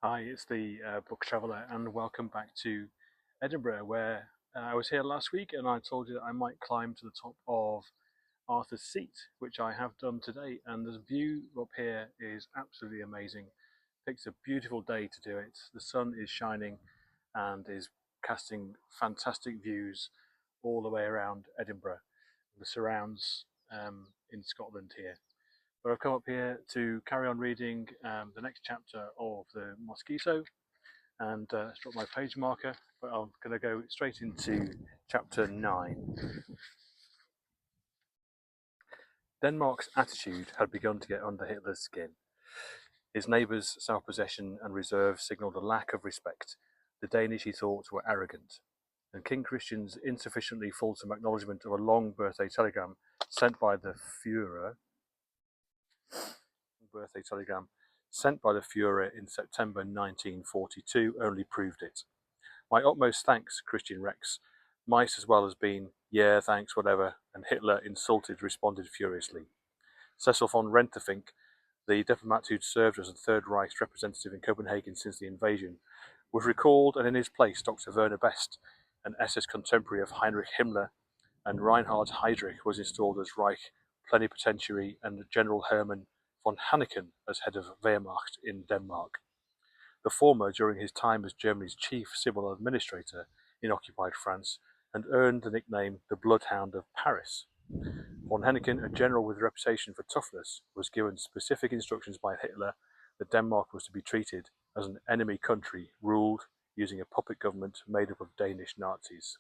Hi, it's the Book Traveller, and welcome back to Edinburgh, where I was here last week and I told you that I might climb to the top of Arthur's Seat, which I have done today. And the view up here is absolutely amazing. It's a beautiful day to do it. The sun is shining and is casting fantastic views all the way around Edinburgh, the surrounds in Scotland here. But I've come up here to carry on reading the next chapter of the Mosquito and drop my page marker, but I'm going to go straight into chapter 9. Denmark's attitude had begun to get under Hitler's skin. His neighbours' self-possession and reserve signalled a lack of respect. The Danish, he thought, were arrogant, and King Christian's insufficiently fulsome acknowledgement of a long birthday telegram sent by the Führer in September 1942 only proved it. My utmost thanks, Christian Rex, might as well have been, yeah, thanks, whatever, and Hitler, insulted, responded furiously. Cecil von Rentefink, the diplomat who'd served as the Third Reich's representative in Copenhagen since the invasion, was recalled, and in his place Dr. Werner Best, an SS contemporary of Heinrich Himmler, and Reinhard Heydrich was installed as Reich plenipotentiary, and General Hermann von Hanneken as head of Wehrmacht in Denmark. The former during his time as Germany's chief civil administrator in occupied France, and earned the nickname the Bloodhound of Paris. Von Hanneken, a general with a reputation for toughness, was given specific instructions by Hitler that Denmark was to be treated as an enemy country ruled using a puppet government made up of Danish Nazis.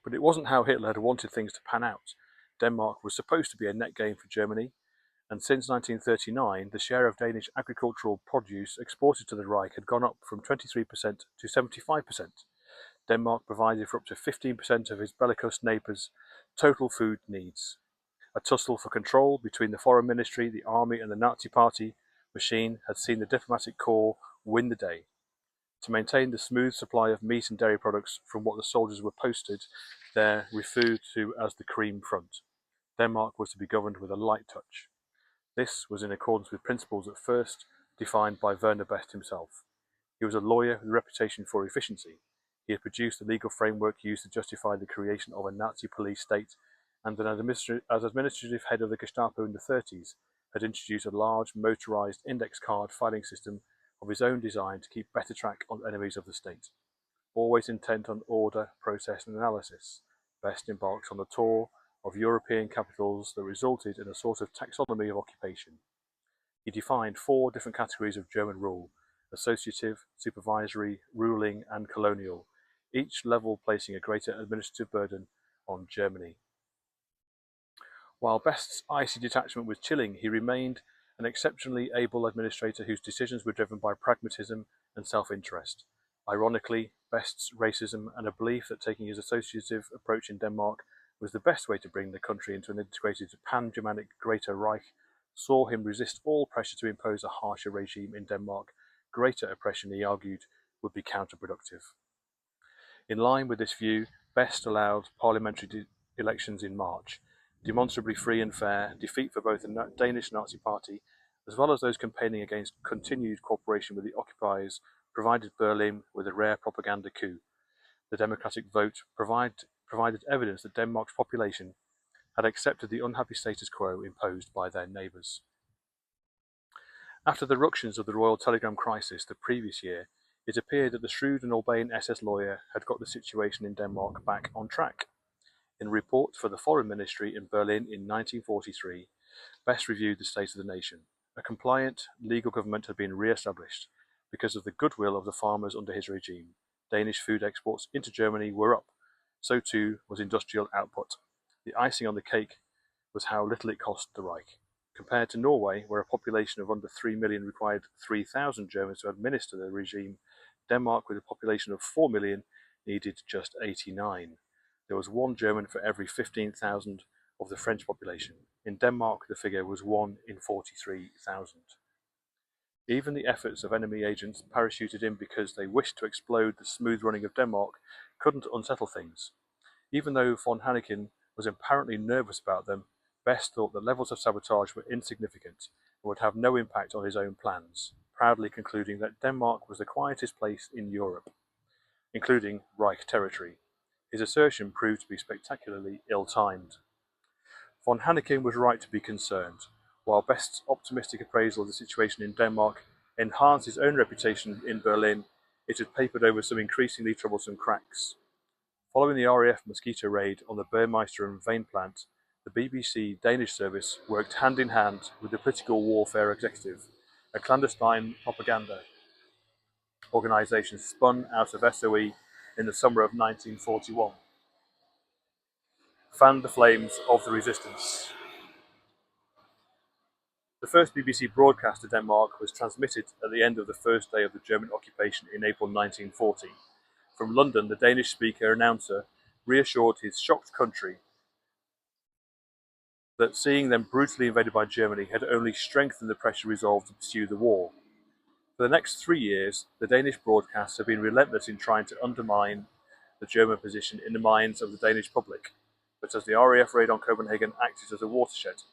But it wasn't how Hitler had wanted things to pan out. Denmark was supposed to be a net gain for Germany, and since 1939 the share of Danish agricultural produce exported to the Reich had gone up from 23% to 75%. Denmark provided for up to 15% of its bellicose neighbours' total food needs. A tussle for control between the Foreign Ministry, the Army and the Nazi Party machine had seen the diplomatic corps win the day. To maintain the smooth supply of meat and dairy products from what the soldiers were posted there, referred to as the Cream Front, Denmark was to be governed with a light touch. This was in accordance with principles at first defined by Werner Best himself. He was a lawyer with a reputation for efficiency. He had produced the legal framework used to justify the creation of a Nazi police state, and as administrative head of the Gestapo in the 30s, had introduced a large motorized index card filing system of his own design to keep better track on enemies of the state. Always intent on order, process and analysis, Best embarked on a tour of European capitals that resulted in a sort of taxonomy of occupation. He defined 4 different categories of German rule: associative, supervisory, ruling and colonial, each level placing a greater administrative burden on Germany. While Best's icy detachment was chilling, he remained an exceptionally able administrator whose decisions were driven by pragmatism and self-interest. Ironically, Best's racism and a belief that taking his associative approach in Denmark was the best way to bring the country into an integrated pan-Germanic Greater Reich saw him resist all pressure to impose a harsher regime in Denmark. Greater oppression, he argued, would be counterproductive. In line with this view, Best allowed parliamentary elections in March, demonstrably free and fair, defeat for both the Danish Nazi Party as well as those campaigning against continued cooperation with the occupiers provided Berlin with a rare propaganda coup. The democratic vote provided evidence that Denmark's population had accepted the unhappy status quo imposed by their neighbours. After the ructions of the Royal Telegram crisis the previous year, it appeared that the shrewd and urbane SS lawyer had got the situation in Denmark back on track. In a report for the Foreign Ministry in Berlin in 1943, Best reviewed the state of the nation. A compliant, legal government had been re-established because of the goodwill of the farmers under his regime. Danish food exports into Germany were up. So too was industrial output. The icing on the cake was how little it cost the Reich. Compared to Norway, where a population of under 3 million required 3,000 Germans to administer the regime, Denmark, with a population of 4 million, needed just 89. There was 1 German for every 15,000 of the French population. In Denmark, the figure was 1 in 43,000. Even the efforts of enemy agents parachuted in because they wished to explode the smooth running of Denmark couldn't unsettle things. Even though von Hanneken was apparently nervous about them, Best thought the levels of sabotage were insignificant and would have no impact on his own plans. proudly concluding that Denmark was the quietest place in Europe, including Reich territory. His assertion proved to be spectacularly ill-timed. Von Hanneken was right to be concerned. While Best's optimistic appraisal of the situation in Denmark enhanced his own reputation in Berlin, it had papered over some increasingly troublesome cracks. Following the RAF Mosquito raid on the Burmeister and Vane plant, the BBC Danish service worked hand in hand with the Political Warfare Executive, a clandestine propaganda organisation spun out of SOE in the summer of 1941. Fanned the flames of the resistance. The first BBC broadcast to Denmark was transmitted at the end of the first day of the German occupation in April 1940. From London, the Danish speaker announcer reassured his shocked country that seeing them brutally invaded by Germany had only strengthened the pressure resolved to pursue the war. For the next 3 years, the Danish broadcasts have been relentless in trying to undermine the German position in the minds of the Danish public, but as the RAF raid on Copenhagen acted as a watershed.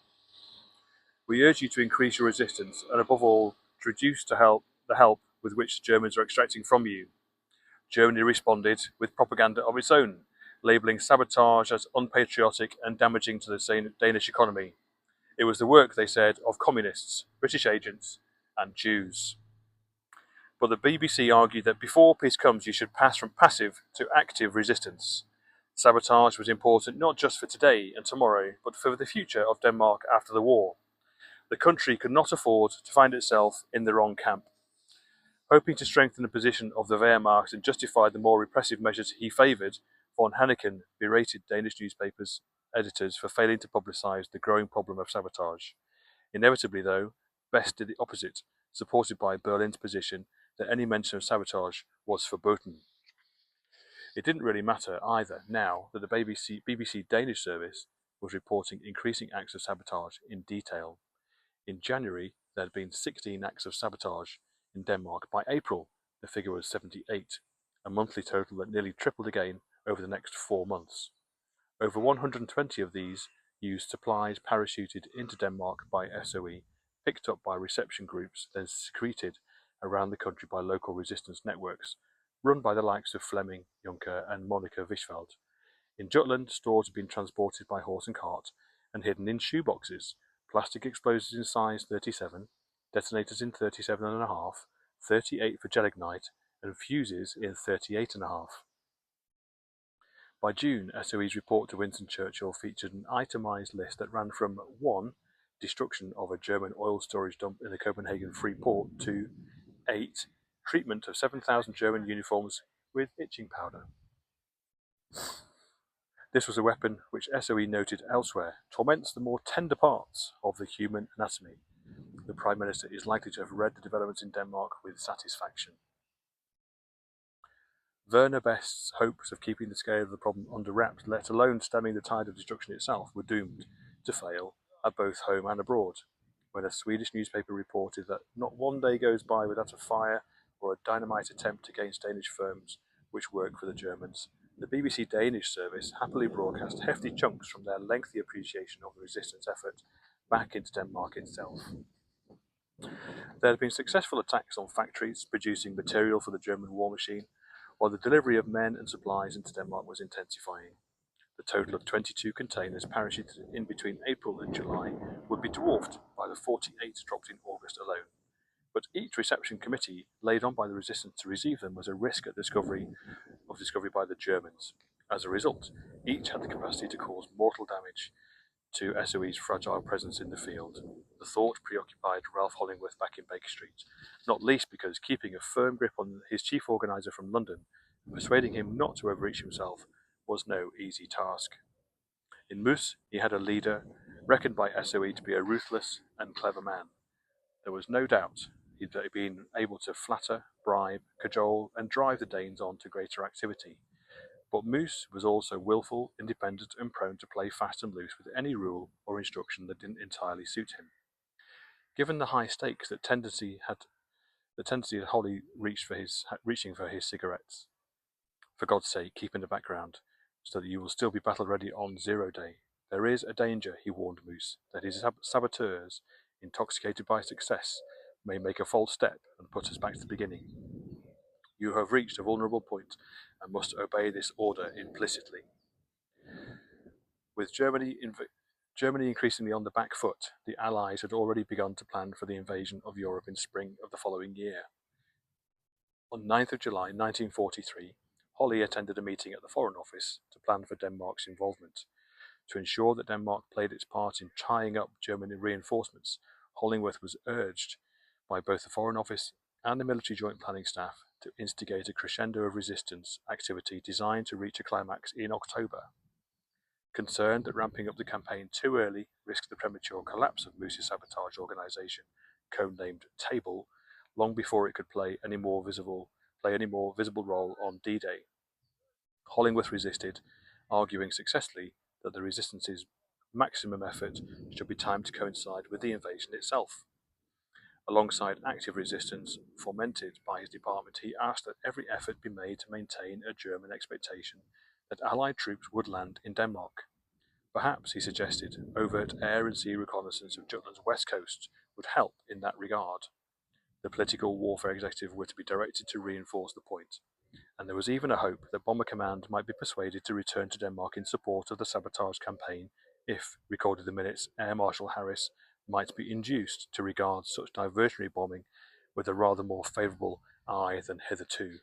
We urge you to increase your resistance and above all to reduce the help with which the Germans are extracting from you. Germany responded with propaganda of its own, labelling sabotage as unpatriotic and damaging to the Danish economy. It was the work, they said, of communists, British agents and Jews. But the BBC argued that before peace comes you should pass from passive to active resistance. Sabotage was important not just for today and tomorrow, but for the future of Denmark after the war. The country could not afford to find itself in the wrong camp. Hoping to strengthen the position of the Wehrmacht and justify the more repressive measures he favoured, von Hanneken berated Danish newspapers' editors for failing to publicise the growing problem of sabotage. Inevitably, though, Best did the opposite, supported by Berlin's position that any mention of sabotage was verboten. It didn't really matter either now that the BBC Danish service was reporting increasing acts of sabotage in detail. In January, there had been 16 acts of sabotage in Denmark. By April, the figure was 78, a monthly total that nearly tripled again over the next 4 months. Over 120 of these used supplies parachuted into Denmark by SOE, picked up by reception groups, then secreted around the country by local resistance networks, run by the likes of Flemming Juncker and Monica Wischveld. In Jutland, stores had been transported by horse and cart and hidden in shoeboxes, plastic explosives in size 37, detonators in 37.5, 38 for gelignite, and fuses in 38.5. By June, SOE's report to Winston Churchill featured an itemised list that ran from 1. Destruction of a German oil storage dump in the Copenhagen Free Port to 8. Treatment of 7,000 German uniforms with itching powder. This was a weapon which SOE noted elsewhere torments the more tender parts of the human anatomy. The Prime Minister is likely to have read the developments in Denmark with satisfaction. Werner Best's hopes of keeping the scale of the problem under wraps, let alone stemming the tide of destruction itself, were doomed to fail at both home and abroad, when a Swedish newspaper reported that not one day goes by without a fire or a dynamite attempt against Danish firms which work for the Germans. The BBC Danish service happily broadcast hefty chunks from their lengthy appreciation of the resistance effort back into Denmark itself. There had been successful attacks on factories producing material for the German war machine, while the delivery of men and supplies into Denmark was intensifying. The total of 22 containers parachuted in between April and July would be dwarfed by the 48 dropped in August alone. But each reception committee laid on by the resistance to receive them was a risk of discovery by the Germans. As a result, each had the capacity to cause mortal damage to SOE's fragile presence in the field. The thought preoccupied Ralph Hollingworth back in Baker Street, not least because keeping a firm grip on his chief organiser from London and persuading him not to overreach himself was no easy task. In Moose, he had a leader reckoned by SOE to be a ruthless and clever man. There was no doubt he'd been able to flatter, bribe, cajole, and drive the Danes on to greater activity. But Moose was also willful, independent, and prone to play fast and loose with any rule or instruction that didn't entirely suit him. Given the high stakes that tendency had Holly reaching for his cigarettes. For God's sake, keep in the background, so that you will still be battle ready on 0 day. There is a danger, he warned Moose, that his saboteurs, intoxicated by success, may make a false step and put us back to the beginning. You have reached a vulnerable point and must obey this order implicitly. With Germany increasingly on the back foot, the Allies had already begun to plan for the invasion of Europe in spring of the following year. On 9th of July 1943, Holly attended a meeting at the Foreign Office to plan for Denmark's involvement. To ensure that Denmark played its part in tying up German reinforcements, Hollingworth was urged by both the Foreign Office and the Military Joint Planning Staff to instigate a crescendo of resistance activity designed to reach a climax in October. Concerned that ramping up the campaign too early risked the premature collapse of Moose's sabotage organisation, codenamed Table, long before it could play any more visible role on D-Day. Hollingworth resisted, arguing successfully that the resistance's maximum effort should be timed to coincide with the invasion itself. Alongside active resistance fomented by his department, he asked that every effort be made to maintain a German expectation that Allied troops would land in Denmark. Perhaps, he suggested, overt air and sea reconnaissance of Jutland's west coast would help in that regard. The political warfare executive were to be directed to reinforce the point, and there was even a hope that Bomber Command might be persuaded to return to Denmark in support of the sabotage campaign if, recorded the minutes, Air Marshal Harris might be induced to regard such diversionary bombing with a rather more favourable eye than hitherto.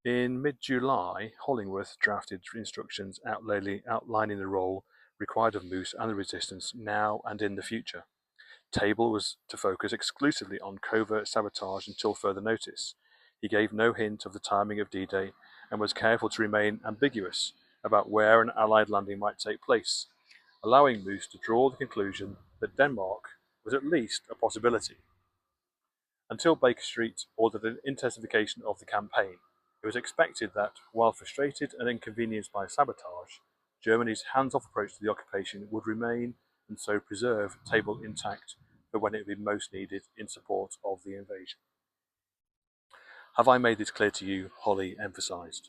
In mid-July, Hollingworth drafted instructions outlining the role required of Moose and the resistance now and in the future. Table was to focus exclusively on covert sabotage until further notice. He gave no hint of the timing of D-Day and was careful to remain ambiguous about where an Allied landing might take place, allowing Moose to draw the conclusion that Denmark was at least a possibility. Until Baker Street ordered an intensification of the campaign, it was expected that, while frustrated and inconvenienced by sabotage, Germany's hands-off approach to the occupation would remain and so preserve Table intact for when it would be most needed in support of the invasion. Have I made this clear to you? Holly emphasised.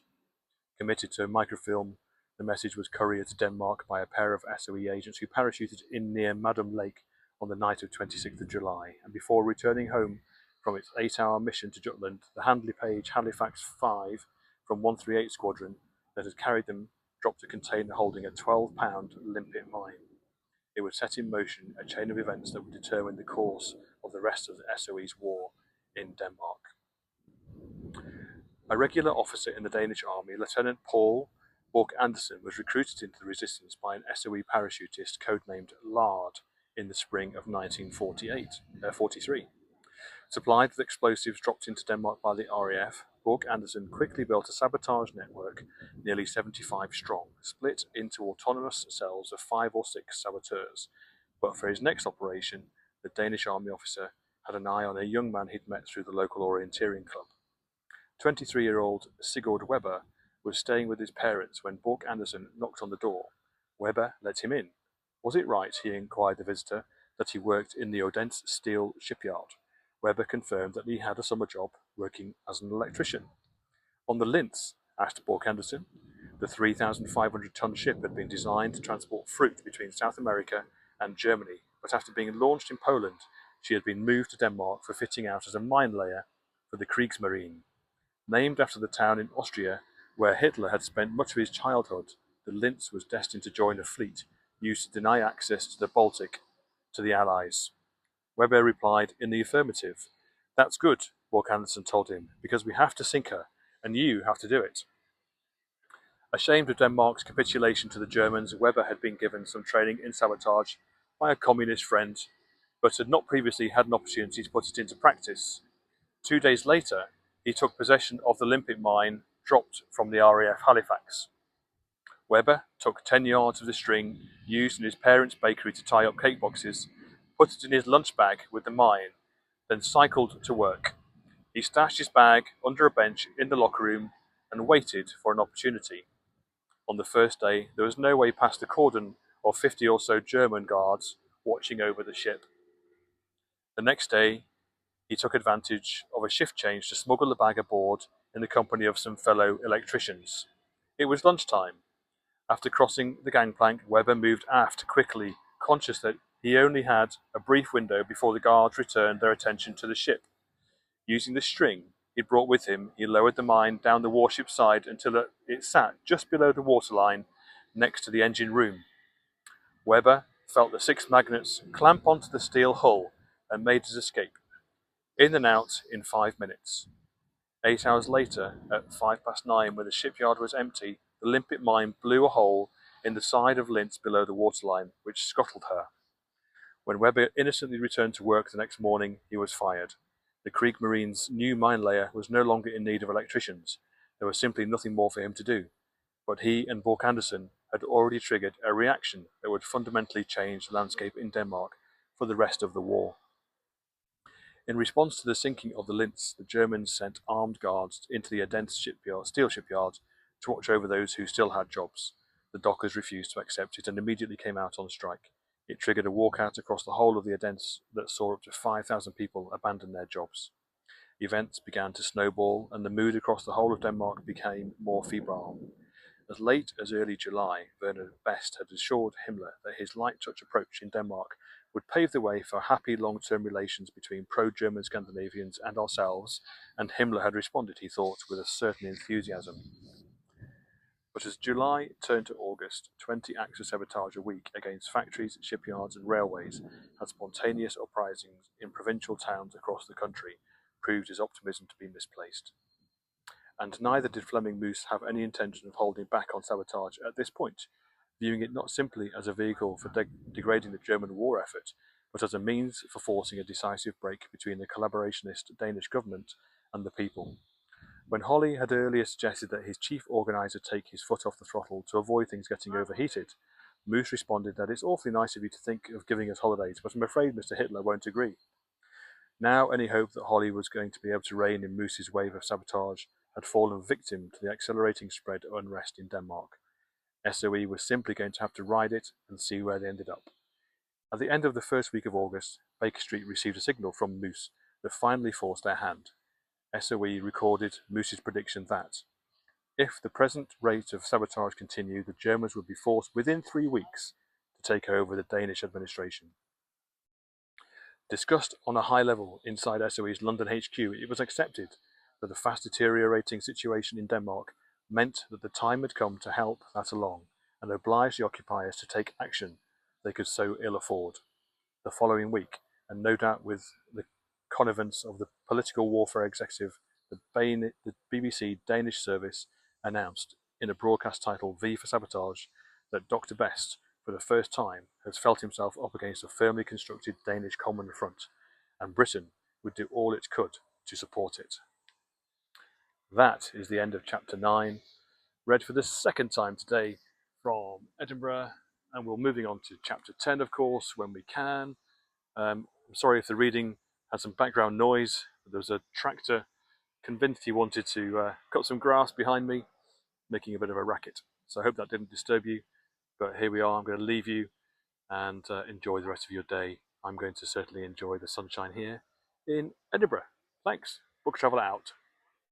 Committed to microfilm, the message was couriered to Denmark by a pair of SOE agents who parachuted in near Madam Lake on the night of 26th of July, and before returning home from its 8-hour mission to Jutland, the Handley Page Halifax 5 from 138 Squadron that had carried them dropped a container holding a 12-pound limpet mine. It would set in motion a chain of events that would determine the course of the rest of the SOE's war in Denmark. A regular officer in the Danish army, Lieutenant Paul Borch Andersen, was recruited into the resistance by an SOE parachutist codenamed Lard in the spring of 1943. Supplied with explosives dropped into Denmark by the RAF, Borch Andersen quickly built a sabotage network nearly 75 strong, split into autonomous cells of 5 or 6 saboteurs. But for his next operation, the Danish army officer had an eye on a young man he'd met through the local orienteering club. 23-year-old Sigurd Weber was staying with his parents when Borch Andersen knocked on the door. Weber let him in. Was it right, he inquired the visitor, that he worked in the Odense steel shipyard? Weber confirmed that he had a summer job working as an electrician. On the Linz, asked Borch Andersen. The 3,500-ton ship had been designed to transport fruit between South America and Germany, but after being launched in Poland, she had been moved to Denmark for fitting out as a mine layer for the Kriegsmarine. Named after the town in Austria where Hitler had spent much of his childhood, the Linz was destined to join a fleet used to deny access to the Baltic to the Allies. Weber replied in the affirmative. That's good, Borch Andersen told him, because we have to sink her, and you have to do it. Ashamed of Denmark's capitulation to the Germans, Weber had been given some training in sabotage by a communist friend, but had not previously had an opportunity to put it into practice. 2 days later, he took possession of the limpet mine dropped from the RAF Halifax. Weber took 10 yards of the string used in his parents' bakery to tie up cake boxes, put it in his lunch bag with the mine, then cycled to work. He stashed his bag under a bench in the locker room and waited for an opportunity. On the first day, there was no way past the cordon of 50 or so German guards watching over the ship. The next day, he took advantage of a shift change to smuggle the bag aboard in the company of some fellow electricians. It was lunchtime. After crossing the gangplank, Weber moved aft quickly, conscious that He only had a brief window before the guards returned their attention to the ship. Using the string he'd brought with him, he lowered the mine down the warship's side until it sat just below the waterline next to the engine room. Weber felt the 6 magnets clamp onto the steel hull and made his escape. In and out in 5 minutes. 8 hours later, at 9:05, when the shipyard was empty, the limpet mine blew a hole in the side of Linz below the waterline, which scuttled her. When Weber innocently returned to work the next morning, he was fired. The Kriegmarine's new mine layer was no longer in need of electricians. There was simply nothing more for him to do. But he and Bork Anderson had already triggered a reaction that would fundamentally change the landscape in Denmark for the rest of the war. In response to the sinking of the Linz, the Germans sent armed guards into the Odense steel shipyard to watch over those who still had jobs. The dockers refused to accept it and immediately came out on strike. It triggered a walkout across the whole of the Odense that saw up to 5,000 people abandon their jobs. Events began to snowball, and the mood across the whole of Denmark became more febrile. As late as early July, Werner Best had assured Himmler that his light-touch approach in Denmark would pave the way for happy long-term relations between pro-German Scandinavians and ourselves, and Himmler had responded, he thought, with a certain enthusiasm. But as July turned to August, 20 acts of sabotage a week against factories, shipyards and railways had spontaneous uprisings in provincial towns across the country proved his optimism to be misplaced. And neither did Flemming Moos have any intention of holding back on sabotage at this point, viewing it not simply as a vehicle for degrading the German war effort, but as a means for forcing a decisive break between the collaborationist Danish government and the people. When Holly had earlier suggested that his chief organiser take his foot off the throttle to avoid things getting overheated, Moos responded that it's awfully nice of you to think of giving us holidays, but I'm afraid Mr. Hitler won't agree. Now any hope that Holly was going to be able to rein in Moos's wave of sabotage had fallen victim to the accelerating spread of unrest in Denmark. SOE was simply going to have to ride it and see where they ended up. At the end of the first week of August, Baker Street received a signal from Moos that finally forced their hand. SOE recorded Moos's prediction that, if the present rate of sabotage continued, the Germans would be forced within 3 weeks to take over the Danish administration. Discussed on a high level inside SOE's London HQ, it was accepted that the fast deteriorating situation in Denmark meant that the time had come to help that along and oblige the occupiers to take action they could so ill afford. The following week, and no doubt with the connivance of the political warfare executive, the BBC Danish service announced in a broadcast titled V for Sabotage that Dr. Best, for the first time, has felt himself up against a firmly constructed Danish common front, and Britain would do all it could to support it. That is the end of chapter 9, read for the second time today from Edinburgh, and we're moving on to chapter 10, of course, when we can. I'm sorry if the reading had some background noise. There was a tractor convinced he wanted to cut some grass behind me, making a bit of a racket. So I hope that didn't disturb you. But here we are. I'm going to leave you and enjoy the rest of your day. I'm going to certainly enjoy the sunshine here in Edinburgh. Thanks. Book Travel out.